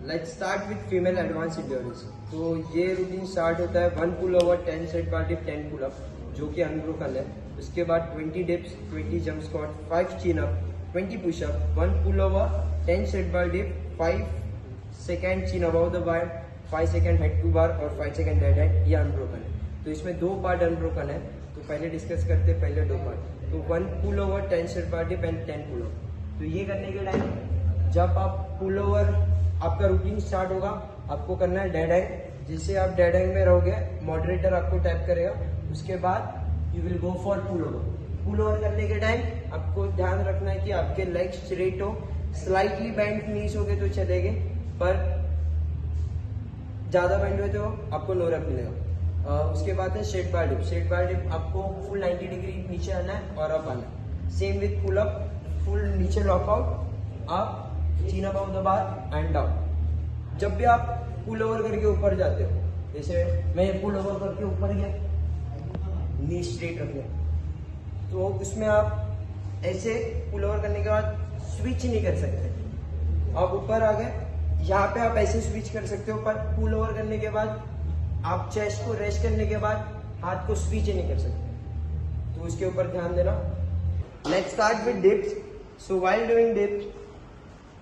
Let's start with female advance endurance. तो ये routine start होता है 1 pull over 10 set bar dip 10 pull up जो कि अनब्रोकन है। उसके बाद 20 dips 20 jump squat 5 chin up 20 push up 1 pull over 10 set bar dip 5 second chin above the bar 5 second head to bar और 5 second dead हेड। ये unbroken है। तो इसमें 2 पार्ट अनब्रोकन है। तो पहले डिस्कस करते हैं पहले 2 पार्ट। तो 1 pull over 10 set bar dip and 10 pull up. तो ये करने के टाइम जब आप पुल ओवर आपका रूटीन स्टार्ट होगा, आपको करना है डेड हैंग। जिससे आप डेड हैंग में रहोगे, मॉडरेटर आपको टैप करेगा। उसके बाद you will go for pull over. Pull over करने के टाइम आपको ध्यान रखना है कि आपके लेग स्ट्रेट हो, स्लाइटली बेंड नीज हो गए तो चलेंगे, पर ज्यादा बेंड हुए तो आपको नो रैप मिलेगा। उसके बाद है straight bar dip. Straight bar dip आपको फुल 90 डिग्री नीचे आना है और अप आना है। Same with pull up, full नीचे लॉकआउट, आप chin above the bar and down. जब भी आप पुल ओवर करके ऊपर जाते हो, जैसे मैं पुल ओवर करके ऊपर गया, नी स्ट्रेट रख लिया, तो उसमें आप ऐसे पुल ओवर करने के बाद स्विच नहीं कर सकते। आप ऊपर आ गए, यहाँ पे आप ऐसे स्विच कर सकते हो, पर पुल ओवर करने के बाद आप चेस्ट को रेस्ट करने के बाद हाथ को स्विच नहीं कर सकते। तो उसके ऊपर ध्यान देना। Let's start with dips. So while doing dips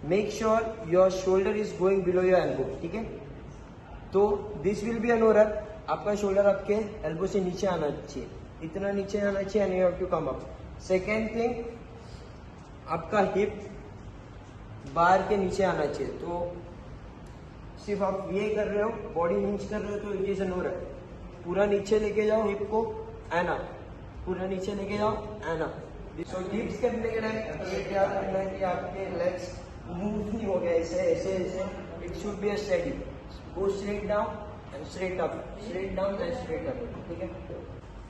make sure your shoulder is going below your elbow. ठीक है, तो this will be a no rep. आपका शोल्डर आपके एल्बो से नीचे आना चाहिए, इतना नीचे आना चाहिए and you have to come up. Second thing, आपका हिप बार के नीचे आना चाहिए। तो सिर्फ आप ये कर रहे हो, बॉडी हिंज कर रहे हो, तो it is a no rep. पूरा नीचे लेके जाओ हिप को एंड अप, पूरा नीचे लेके जाओ एंड अप। सो डिप्स करने के टाइम ये ध्यान रखना है कि आपके लेग्स मूव नहीं हो गया ऐसे ऐसे ऐसे। It should be a steady. Go straight down and straight up, straight down and straight up. ठीक है,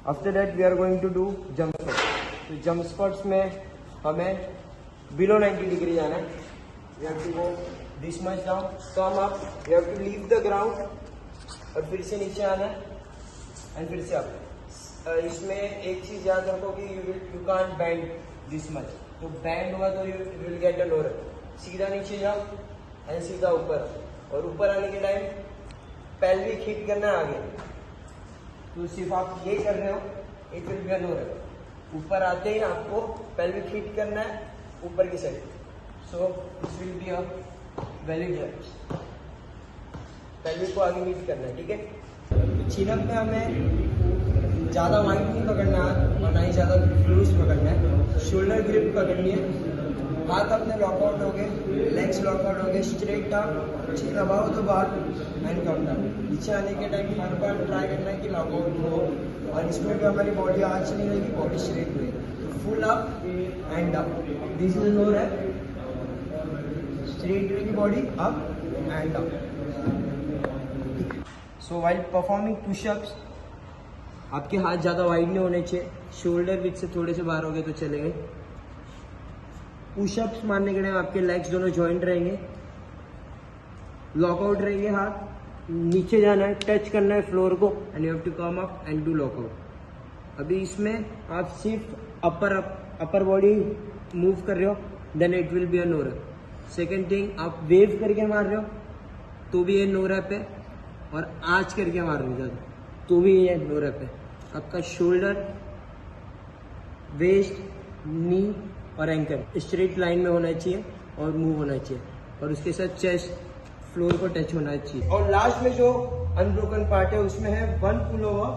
after that we are going to do jump squat. तो जंप स्क्वाट्स में हमें बिलो 90 डिग्री जाना है। We have to go this much down, come up, we have to leave the ground और फिर से नीचे आना है एंड फिर से अप। इसमें एक चीज याद रखो कि you can't bend this much. तो बेंड हुआ तो you will get a no rep. सीधा नीचे जाओ एंड सीधा ऊपर, और ऊपर आने के टाइम पेल्विक हिट करना है आगे। तो सिर्फ आप ये कर रहे हो, it will be a no rep. ऊपर आते ही आपको पेल्विक हिट करना है ऊपर की side. So this will be a valid rep. Pelvic को आगे हीट करना है। ठीक है, चिनअप में हमें ज्यादा वाइड नहीं पकड़ना है और ना ही ज्यादा लूज पकड़ना है। शोल्डर ग्रिप पकड़नी है, हाथ अपने लॉकआउट हो गए, लेग्स लॉकआउट हो गए, straight down, chin above the bar and come down. नीचे आने के टाइम हर बार ट्राई करना है कि लॉकआउट हो, और इसमें भी हमारी बॉडी आंच नहीं रहेगी, बॉडी स्ट्रेट रहेगी। Full up and down, this is no rep. Straight रहेगी body, up and down. So while performing pushups, आपके हाथ ज्यादा वाइड नहीं होने चाहिए, शोल्डर विथ से थोड़े से बाहर हो गए तो चलेंगे। पुशअप्स मारने के टाइम आपके लेग्स दोनों जॉइंट रहेंगे, लॉकआउट रहेंगे, हाथ नीचे जाना है, टच करना है फ्लोर को and you have to come up and do lockout. अभी इसमें आप सिर्फ अपर बॉडी मूव कर रहे हो, then it will be a no rep. Second thing, आप वेव करके मार रहे हो तो भी ये नो रैप है, और आंच करके मार रहे हो तो भी ये नो रैप है। आपका शोल्डर, वेस्ट, नी और एंकल स्ट्रेट लाइन में होना चाहिए और मूव होना चाहिए, और उसके साथ चेस्ट फ्लोर को टच होना चाहिए। और लास्ट में जो अनब्रोकन पार्ट है उसमें है 1 pull over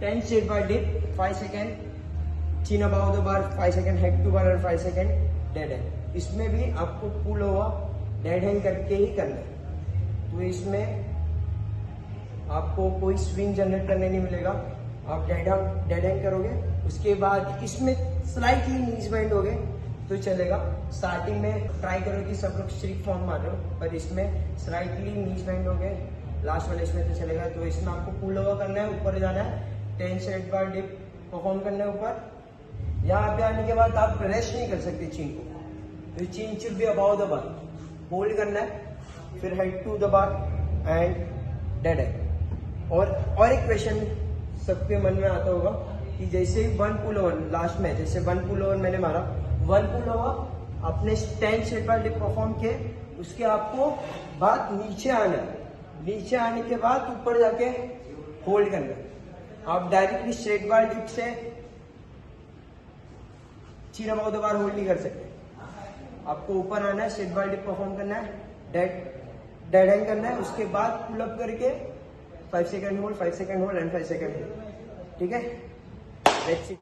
10 straight bar dip 5 second chin above the bar 5 second head to bar और 5 सेकेंड डेड हैंग। इसमें भी आपको पुल ओवर डेड हैंग करके ही करना है। तो इसमें आपको कोई स्विंग जनरेट करने नहीं मिलेगा, आप डेड हैंग करोगे। उसके बाद इसमें स्लाइटली नीज बेंड हो गए तो चलेगा। स्टार्टिंग में ट्राई करो कि सब लोग स्ट्रिक्ट फॉर्म मार रहे हो, पर इसमें स्लाइटली नीज बेंड हो गए लास्ट वाले इसमें तो चलेगा। तो इसमें आपको पुल ओवर करना है, ऊपर जाना है, 10 स्ट्रेट बार डिप परफॉर्म करना है ऊपर। यहाँ पे आने के बाद आप रेस्ट नहीं कर सकते चीन को, तो chin should be above the bar, hold करना है, फिर head to the bar and dead hang. और एक क्वेश्चन सबके मन में आता होगा कि जैसे ही 1 पुल ओवर लास्ट में, जैसे 1 पुल ओवर मैंने मारा, 1 पुल ओवर अपने 10 स्ट्रेट बार डिप परफॉर्म किए, उसके आपको बाद नीचे आना है, नीचे आने के बाद ऊपर जाके होल्ड करना है। आप डायरेक्टली स्ट्रेट बार डिप से चीना पाव 2 बार होल्ड नहीं कर सकते। आपको ऊपर आना है, स्ट्रेट बार डिप परफॉर्म करना है, डेड हैंग करना है, उसके बाद पुल अप करके 5 second hold, 5 second hold and 5 second hold. ठीक है, लेट्स सी।